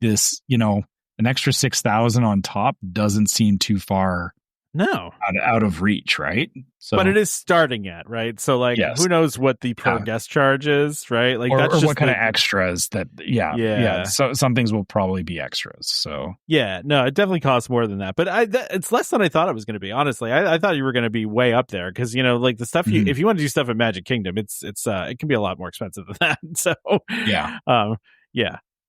this an extra 6,000 on top doesn't seem too far out of reach, right? So, but it is starting at, right? So like, who knows what the per guest charge is, right? Like, or what kind of extras that, yeah. So some things will probably be extras. So yeah, no, it definitely costs more than that. But it's less than I thought it was going to be. Honestly, I thought you were going to be way up there because like the stuff if you want to do stuff at Magic Kingdom, it can be a lot more expensive than that. So yeah. But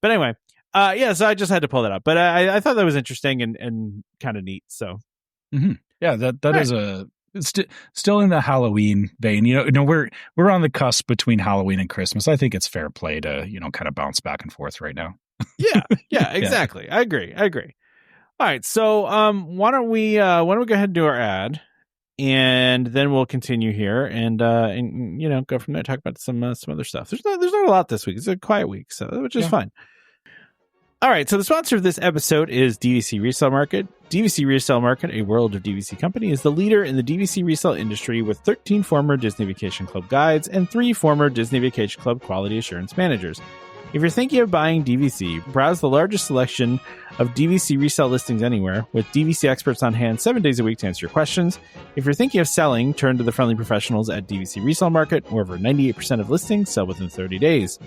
anyway, so I just had to pull that up. But I thought that was interesting and kind of neat. So. Mm-hmm. Yeah, that is it's still in the Halloween vein. We're on the cusp between Halloween and Christmas. I think it's fair play to kind of bounce back and forth right now. yeah, exactly. I agree. All right, so why don't we go ahead and do our ad, and then we'll continue here and go from there. Talk about some other stuff. There's not a lot this week. It's a quiet week, which is fine. All right, so the sponsor of this episode is DVC Resale Market. DVC Resale Market, a World of DVC company, is the leader in the DVC resale industry with 13 former Disney Vacation Club guides and 3 former Disney Vacation Club quality assurance managers. If you're thinking of buying DVC, browse the largest selection of DVC resale listings anywhere, with DVC experts on hand 7 days a week to answer your questions. If you're thinking of selling, turn to the friendly professionals at DVC Resale Market, where over 98% of listings sell within 30 days.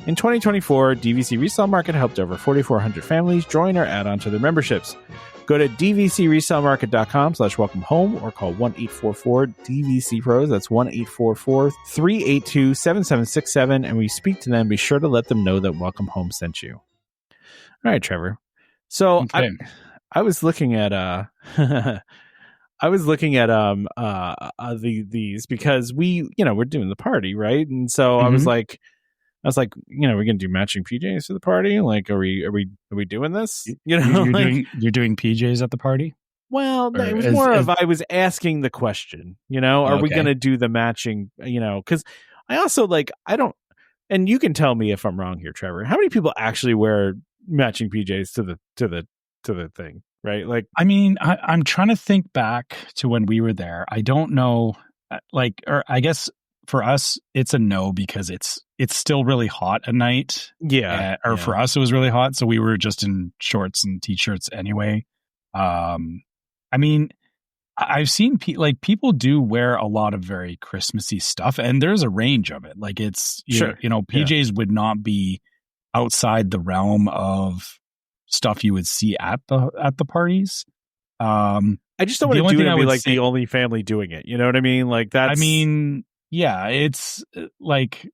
In 2024, DVC Resale Market helped over 4,400 families join or add on to their memberships. Go to dvcresalemarket.com/welcome home or call 1-844-DVC-PROS. That's 1-844-382-7767. And when you speak to them, be sure to let them know that Welcome Home sent you. All right, Trevor. So okay. I was looking at these because we're doing the party, right? And so I was like, we're gonna do matching PJs for the party. Like, are we doing this? You're doing PJs at the party. Well, it was I was asking the question. Are we gonna do the matching? Because I also I don't. And you can tell me if I'm wrong here, Trevor. How many people actually wear matching PJs to the thing? Right? Like, I mean, I'm trying to think back to when we were there. I don't know. Or I guess. For us, it's a no because it's still really hot at night. Yeah. For us, it was really hot. So we were just in shorts and t-shirts anyway. I mean, I've seen people do wear a lot of very Christmassy stuff, and there's a range of it. Like PJs would not be outside the realm of stuff you would see at the parties. I just don't want to do it and be like the only family doing it. You know what I mean? Like that's. I mean, yeah, it's like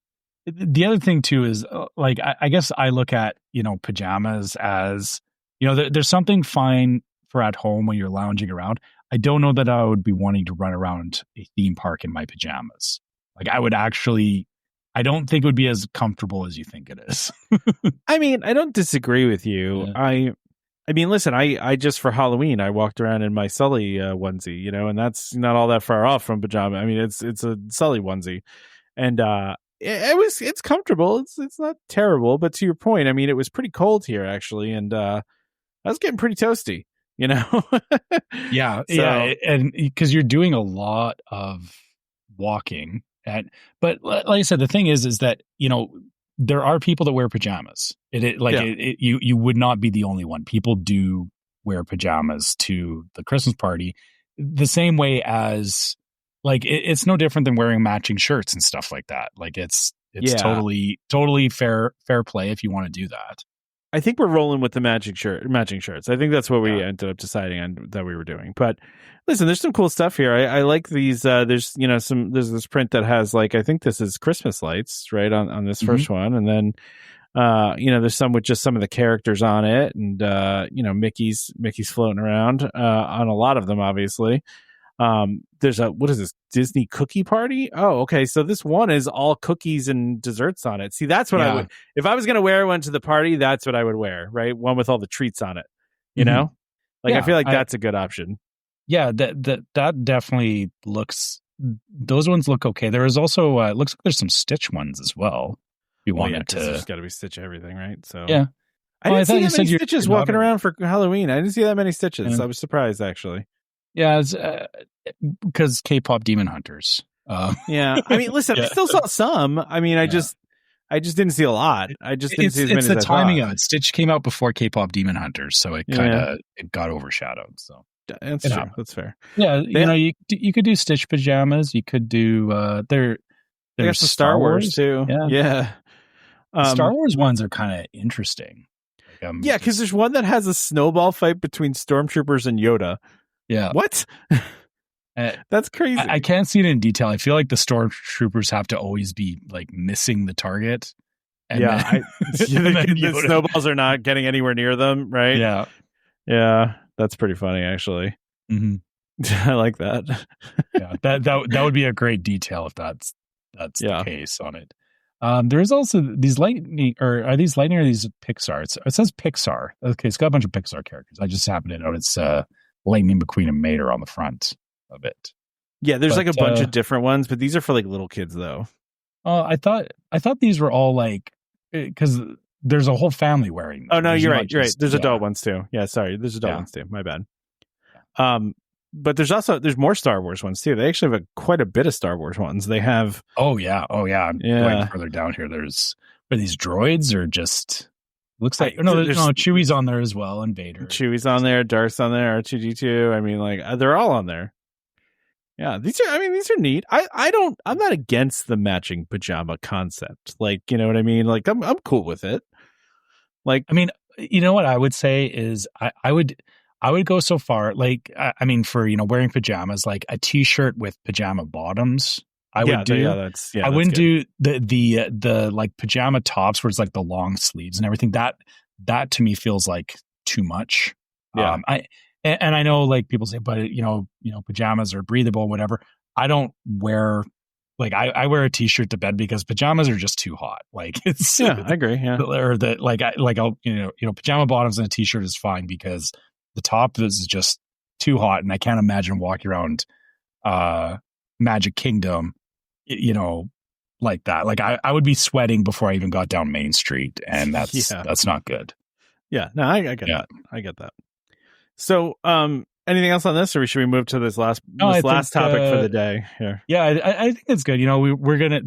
the other thing too is like I guess I look at pajamas as there's something fine for at home when you're lounging around. I don't know that I would be wanting to run around a theme park in my pajamas. Like I don't think it would be as comfortable as you think it is. I mean, I don't disagree with you. Yeah. I mean, listen, I just for Halloween, I walked around in my Sully onesie, and that's not all that far off from pajama. I mean, it's a Sully onesie, and it's comfortable. It's not terrible, but to your point, I mean, it was pretty cold here actually, and I was getting pretty toasty. Yeah, and because you're doing a lot of walking, but like I said, the thing is that there are people that wear pajamas. You would not be the only one. People do wear pajamas to the Christmas party, the same way as like it's no different than wearing matching shirts and stuff like that. Like it's totally fair play if you want to do that. I think we're rolling with the matching shirts. I think that's what we ended up deciding on that we were doing. But listen, there's some cool stuff here. I like these. There's there's this print that has like I think this is Christmas lights right on this first one, and then there's some with just some of the characters on it, and Mickey's floating around on a lot of them, obviously. There's what is this Disney cookie party? Oh, okay. So this one is all cookies and desserts on it. See, that's what I would, if I was going to wear one to the party, that's what I would wear, right? One with all the treats on it, know? Like, I feel like that's a good option. Yeah. That definitely those ones look okay. There is also, looks like there's some Stitch ones as well. If you wanted to. There's got to be Stitch everything, right? So yeah. I didn't see that many Stitches walking around for Halloween. I didn't see that many Stitches. Yeah. I was surprised actually. Yeah, it's because K-pop Demon Hunters. Yeah, I mean, listen, I still saw some. I mean, I just didn't see a lot. I just didn't see as many as I thought. It's the timing of it. Stitch came out before K-pop Demon Hunters, so it kind of it got overshadowed. So that's true. That's fair. Yeah, you could do Stitch pajamas. You could do there's Star Wars too. Yeah. Star Wars ones are kind of interesting. Like, because there's one that has a snowball fight between stormtroopers and Yoda. Yeah. What? That's crazy. I can't see it in detail. I feel like the stormtroopers have to always be like missing the target. And the snowballs are not getting anywhere near them, right? Yeah. Yeah. That's pretty funny, actually. Mm-hmm. I like that. Yeah. That would be a great detail if that's the case on it. There is also these lightning, or are these lightning or these Pixar? It says Pixar. Okay, it's got a bunch of Pixar characters. I just happen to know it's Lightning McQueen and Mater on the front of it. Yeah, there's like a bunch of different ones, but these are for like little kids though. I thought these were all like because there's a whole family wearing them. Oh no, you're right. You're right. There's adult ones too. Yeah, sorry. There's adult ones too. My bad. But there's more Star Wars ones too. They actually have quite a bit of Star Wars ones. They have. Oh yeah. I'm going further down here. Are these droids or just? Looks like Chewie's on there as well, and Vader. Chewie's on there, Darth's on there, R2-D2. I mean, like they're all on there. Yeah, these are neat. I'm not against the matching pajama concept. Like, you know what I mean? Like, I'm cool with it. Like, I mean, you know what I would say is I would go so far. Like, I mean, for wearing pajamas, like a t-shirt with pajama bottoms. I would do. I wouldn't do the like pajama tops where it's like the long sleeves and everything. That to me feels like too much. Yeah. I know like people say, but pajamas are breathable, whatever. I don't wear like I wear a t-shirt to bed because pajamas are just too hot. Like it's I agree. Yeah. Or I'll pajama bottoms and a t-shirt is fine because the top is just too hot and I can't imagine walking around Magic Kingdom like that. Like I would be sweating before I even got down Main Street, and that's not good. Yeah, no, I get that. I get that. So, anything else on this, or should we move to this last topic for the day here? Yeah, I think it's good.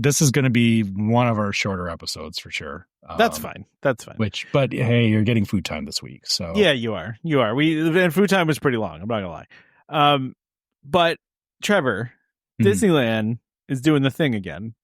This is gonna be one of our shorter episodes for sure. That's fine. But hey, you're getting food time this week, so yeah, you are. And food time was pretty long. I'm not gonna lie. But Trevor, Disneyland is doing the thing again.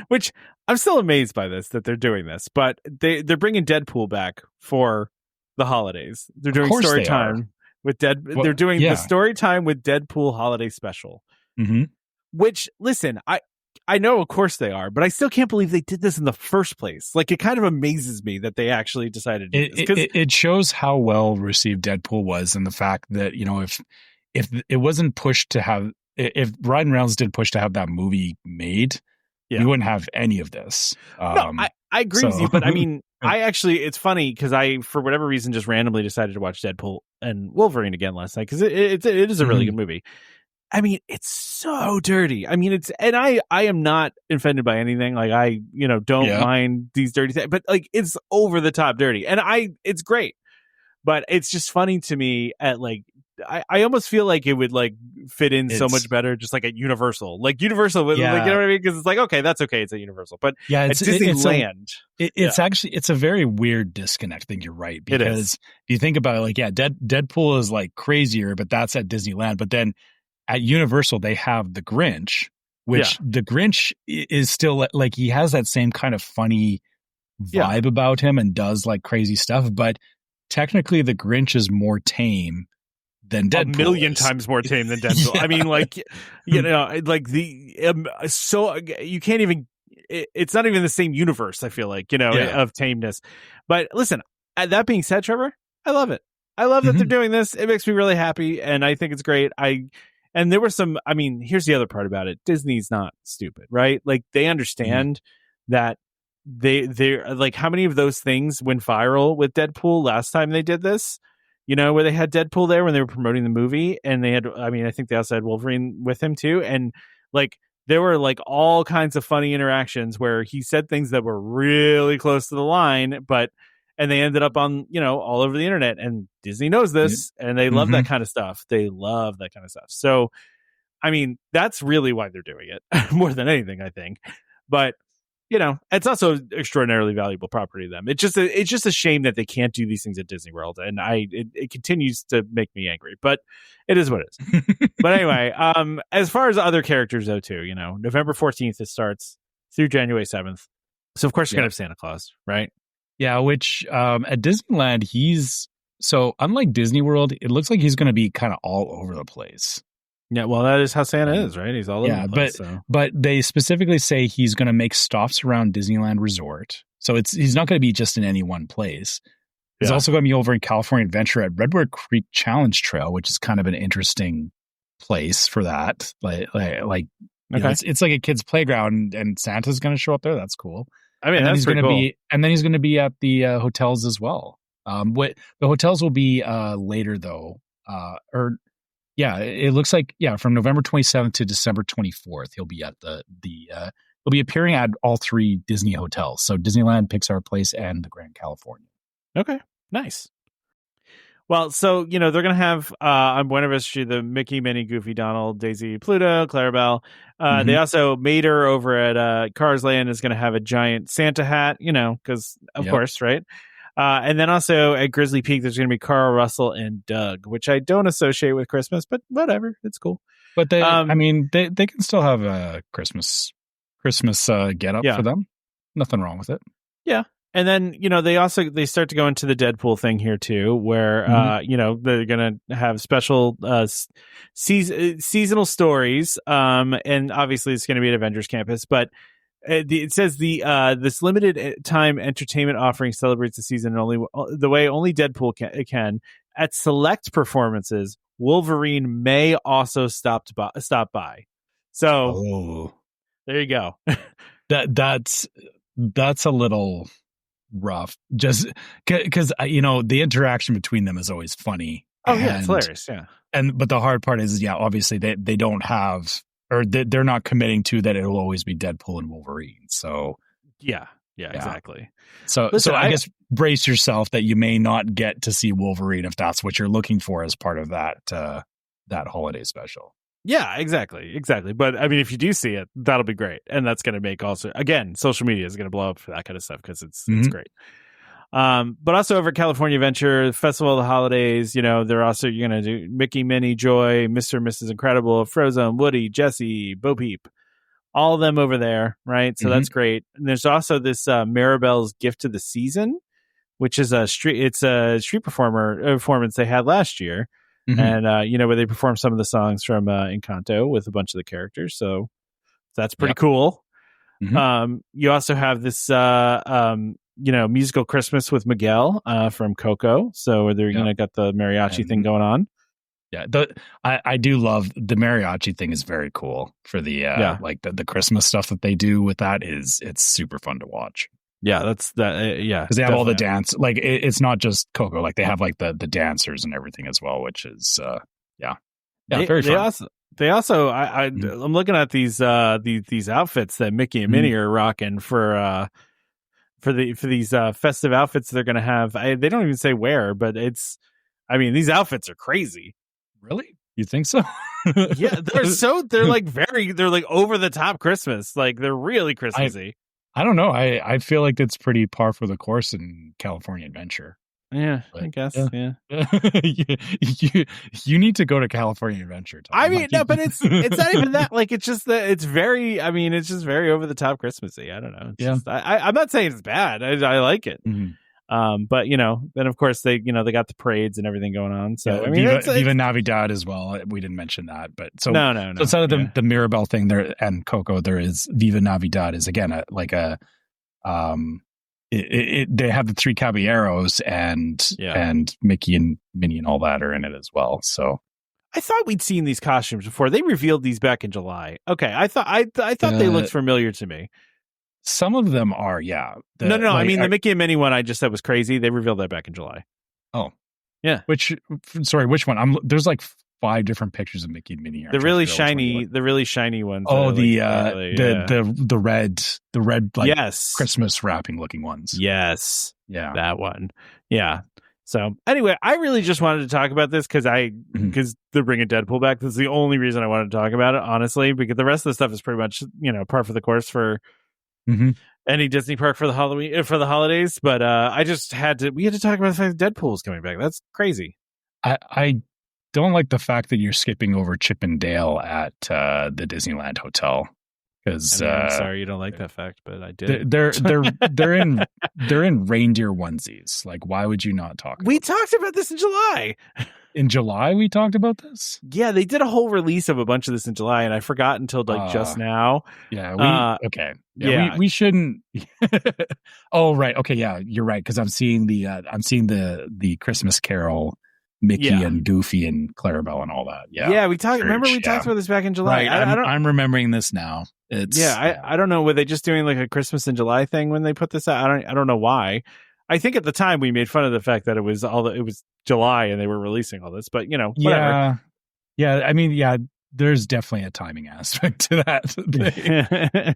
Which I'm still amazed by that they're doing this, but they're bringing Deadpool back for the holidays. They're doing story time. with they're doing the story time with Deadpool Holiday Special. Mm-hmm. Which, listen, I know, of course they are, but I still can't believe they did this in the first place. Like, it kind of amazes me that they actually decided to do this. It shows how well received Deadpool was, and the fact that, you know, if it wasn't pushed to have, if Ryan Reynolds did push to have that movie made, we wouldn't have any of this. No, I agree with you, but I mean, it's funny because I, for whatever reason, just randomly decided to watch Deadpool and Wolverine again last night because it is a really good movie. I mean, it's so dirty. I mean, I am not offended by anything. Like, I, don't mind these dirty things, but like, it's over the top dirty, and it's great. But it's just funny to me I almost feel like it would like fit in so much better just like at Universal. Like Universal, like, you know what I mean? Because it's like, okay, that's okay. It's at Universal. But at Disneyland. It's a very weird disconnect. I think you're right. Because if you think about it, like, Deadpool is like crazier, but that's at Disneyland. But then at Universal, they have the Grinch, which the Grinch is still like, he has that same kind of funny vibe about him and does like crazy stuff. But technically, the Grinch is more tame than Deadpool. A million times more tame than Deadpool. I mean, like, like so you can't even, it's not even the same universe, I feel like, of tameness. But listen, that being said, Trevor, I love it. I love that they're doing this. It makes me really happy, and I think it's great. And there were here's the other part about it. Disney's not stupid, right? Like, they understand that they're like, how many of those things went viral with Deadpool last time they did this? Where they had Deadpool there when they were promoting the movie, and they had, I think they also had Wolverine with him too. And like, there were like all kinds of funny interactions where he said things that were really close to the line, and they ended up on, all over the internet, and Disney knows this, and they love that kind of stuff. They love that kind of stuff. So, I mean, that's really why they're doing it more than anything, I think. But, it's also extraordinarily valuable property to them. It's just a shame that they can't do these things at Disney World. And it continues to make me angry, but it is what it is. But anyway, as far as other characters though, too, November 14th, it starts through January 7th. So of course you're going to have Santa Claus, right? Yeah. Which, at Disneyland, so unlike Disney World, it looks like he's going to be kind of all over the place. Yeah, well, that is how Santa is, right? He's all over the place. But they specifically say he's going to make stops around Disneyland Resort. So he's not going to be just in any one place. He's also going to be over in California Adventure at Redwood Creek Challenge Trail, which is kind of an interesting place for that. It's like a kid's playground, and Santa's going to show up there. That's cool. I mean, that's pretty cool. And then he's going to be at the hotels as well. The hotels will be later though, it looks like, from November 27th to December 24th, he'll be at he'll be appearing at all three Disney hotels. So Disneyland, Pixar Place, and the Grand California. Okay, nice. Well, so, they're going to have on Buena Vista Street, the Mickey, Minnie, Goofy, Donald, Daisy, Pluto, Clarabelle. They also, Mater over at Cars Land is going to have a giant Santa hat, because of course, right? And then also at Grizzly Peak, there's going to be Carl, Russell, and Doug, which I don't associate with Christmas, but whatever, it's cool. But they can still have a Christmas get up for them. Nothing wrong with it. Yeah. And then, they start to go into the Deadpool thing here too, where, they're going to have special seasonal stories. And obviously it's going to be at Avengers Campus, but it says this limited time entertainment offering celebrates the season the way only Deadpool can. At select performances, Wolverine may also stop by. So there you go. That's a little rough, just because the interaction between them is always funny. It's hilarious. Yeah, but the hard part is obviously they don't have. Or they're not committing to that it'll always be Deadpool and Wolverine. So yeah, exactly. So I guess brace yourself that you may not get to see Wolverine if that's what you're looking for as part of that holiday special. Yeah, exactly. But I mean, if you do see it, that'll be great, and that's going to make also again social media is going to blow up for that kind of stuff because it's great. But also over at California Adventure, Festival of the Holidays, they're also going to do Mickey, Minnie, Joy, Mr. and Mrs. Incredible, Frozone, Woody, Jesse, Bo Peep, all of them over there, right? So that's great. And there's also this Maribel's Gift of the Season, which is a street performance they had last year. and where they perform some of the songs from Encanto with a bunch of the characters. So that's pretty cool. You also have this musical Christmas with Miguel from Coco. So they're got the mariachi thing going on. Yeah, I do love the mariachi thing. Is very cool for the like the Christmas stuff that they do with that. It's super fun to watch. Yeah, that's that. Because they have all the dance. Like it's not just Coco. Like they have like the dancers and everything as well, which is very fun. They also I'm looking at these outfits that Mickey and Minnie are rocking for these festive outfits they're going to have. They don't even say where, but these outfits are crazy. Really? You think so? Yeah, they're like over the top Christmas. Like they're really Christmassy. I don't know. I feel like that's pretty par for the course in California Adventure. Yeah, but, I guess. Yeah. you need to go to California Adventure. Tom. But it's not even that. Like it's just that it's very. It's just very over the top Christmassy. I don't know. I'm not saying it's bad. I like it. But then of course they got the parades and everything going on. So Viva Navidad as well. We didn't mention that, but so no. So instead of the Mirabelle thing there and Coco, there is Viva Navidad is again they have the three caballeros and Mickey and Minnie and all that are in it as well. So I thought we'd seen these costumes before. They revealed these back in July. Okay, I thought they looked familiar to me. Some of them are, yeah. No. The Mickey and Minnie one I just said was crazy. They revealed that back in July. Oh, yeah. Which one? There's like 5 different pictures of Mickey and Minnie. The really shiny ones. Oh, the red like Christmas wrapping looking ones. Yes, yeah, that one. Yeah. So anyway, I really just wanted to talk about this because they're bringing Deadpool back. This is the only reason I wanted to talk about it, honestly, because the rest of the stuff is pretty much par for the course for any Disney park for the holidays. But we had to talk about the fact that Deadpool is coming back. That's crazy. I don't like the fact that you're skipping over Chip and Dale at the Disneyland hotel because I'm sorry you don't like that fact, but I did. They're in reindeer onesies. Like, why would you not talk? We talked about this in July. In July, we talked about this. Yeah, they did a whole release of a bunch of this in July, and I forgot until just now. Yeah, okay. We shouldn't. Oh, right. Okay, yeah, you're right. Because I'm seeing the Christmas Carol. Mickey and Goofy and Clarabelle and all that. Yeah. We talked. Remember, we talked about this back in July. Right. I'm remembering this now. I don't know. Were they just doing like a Christmas in July thing when they put this out? I don't know why. I think at the time we made fun of the fact that it was July and they were releasing all this, but whatever. Yeah. There's definitely a timing aspect to that.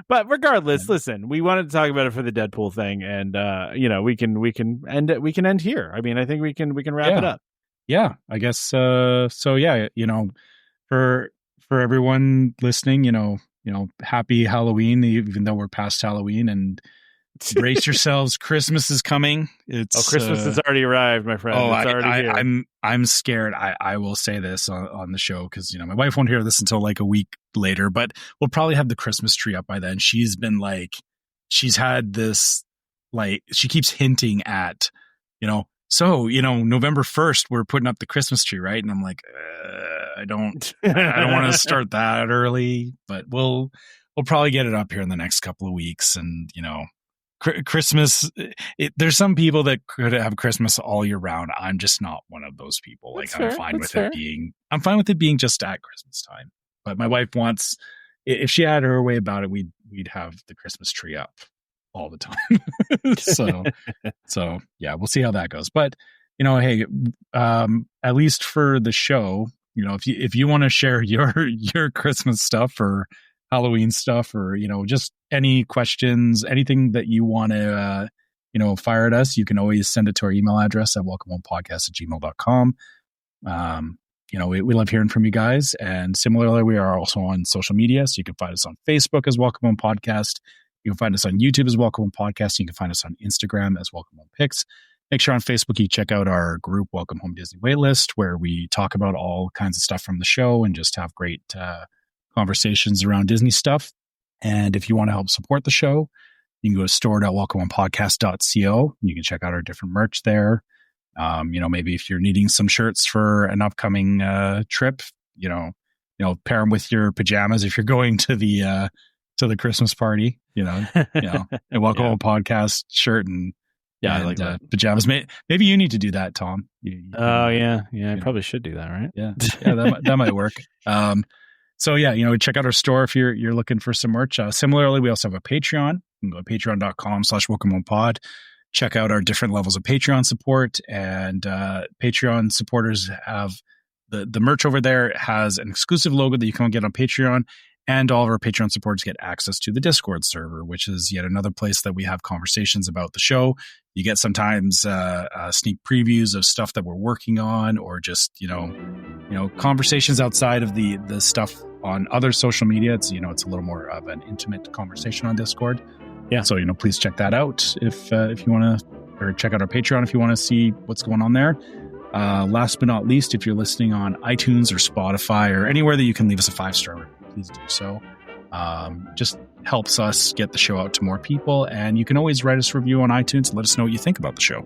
But regardless, listen, we wanted to talk about it for the Deadpool thing, and we can end here. I mean, I think we can wrap it up. Yeah, I guess so. Yeah, for everyone listening, happy Halloween, even though we're past Halloween, and brace yourselves. Christmas is coming. Christmas has already arrived, my friend. It's already here. I'm scared. I will say this on the show because my wife won't hear this until like a week later, but we'll probably have the Christmas tree up by then. She's had this, like, she keeps hinting at November 1st we're putting up the Christmas tree, right? And I'm like, I don't want to start that early, but we'll probably get it up here in the next couple of weeks. And Christmas, there's some people that could have Christmas all year round. I'm just not one of those people. Like, I'm fine with it being just at Christmas time. But my wife wants, if she had her way about it, we'd have the Christmas tree up all the time. so yeah, we'll see how that goes. But hey, at least for the show, if you want to share your Christmas stuff or Halloween stuff, or just any questions, anything that you want to fire at us, you can always send it to our email address at welcomehomepodcast@gmail.com. We love hearing from you guys, and similarly, we are also on social media, so you can find us on Facebook as Welcome Home Podcast. You can find us on YouTube as Welcome Home Podcast. You can find us on Instagram as Welcome Home Pics. Make sure on Facebook you check out our group Welcome Home Disney Waitlist, where we talk about all kinds of stuff from the show and just have great conversations around Disney stuff. And if you want to help support the show, you can go to store.welcomehomepodcast.co. You can check out our different merch there. Maybe if you're needing some shirts for an upcoming trip, pair them with your pajamas if you're going to the Christmas party, and Welcome Home podcast shirt and I like that. Pajamas. Maybe you need to do that, Tom. I probably should do that, right? Yeah, that might work. Check out our store if you're looking for some merch. Similarly, we also have a Patreon. You can go to patreon.com/welcomehomepod. Check out our different levels of Patreon support, and Patreon supporters have the merch over there has an exclusive logo that you can get on Patreon, and all of our Patreon supporters get access to the Discord server, which is yet another place that we have conversations about the show. You get sometimes sneak previews of stuff that we're working on, or just conversations outside of the stuff on other social media. It's it's a little more of an intimate conversation on Discord. Yeah. So please check that out if you want to, or check out our Patreon if you want to see what's going on there. Last but not least, if you're listening on iTunes or Spotify or anywhere that you can leave us a 5-star, please do so. Just helps us get the show out to more people, and you can always write us a review on iTunes and let us know what you think about the show.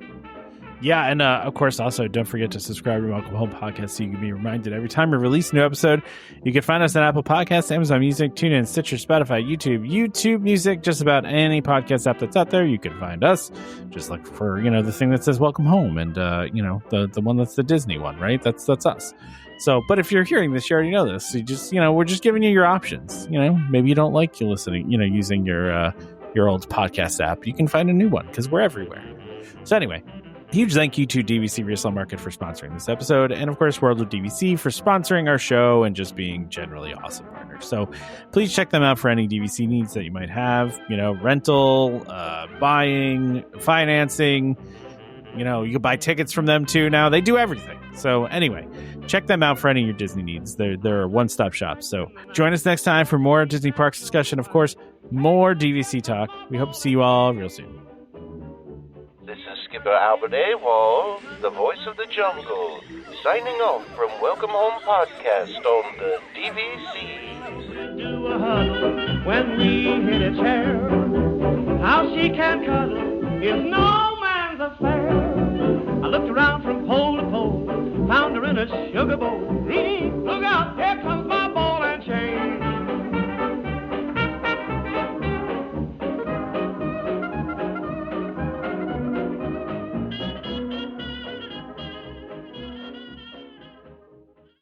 Yeah, and of course, also don't forget to subscribe to Welcome Home Podcast so you can be reminded every time we release a new episode. You can find us on Apple Podcasts, Amazon Music, TuneIn, Stitcher, Spotify, YouTube Music, just about any podcast app that's out there. You can find us. Just look for the thing that says Welcome Home, and the one that's the Disney one, right? That's us. So, but if you're hearing this, you already know this. You just we're just giving you your options. Maybe you don't like you listening, using your old podcast app. You can find a new one because we're everywhere. So anyway. Huge thank you to DVC Resale Market for sponsoring this episode, and of course World of DVC for sponsoring our show and just being generally awesome partners. So please check them out for any DVC needs that you might have, rental, buying, financing. You can buy tickets from them too now. They do everything. So anyway, check them out for any of your Disney needs. They're a one-stop shop. So join us next time for more Disney Parks discussion. Of course, more DVC talk. We hope to see you all real soon. This is Skipper Albert Awol, the voice of the jungle, signing off from Welcome Home Podcast on the DVC. Do a huddle when we hit a chair. How she can cuddle is no man's affair. I looked around from pole to pole, found her in a sugar bowl, eating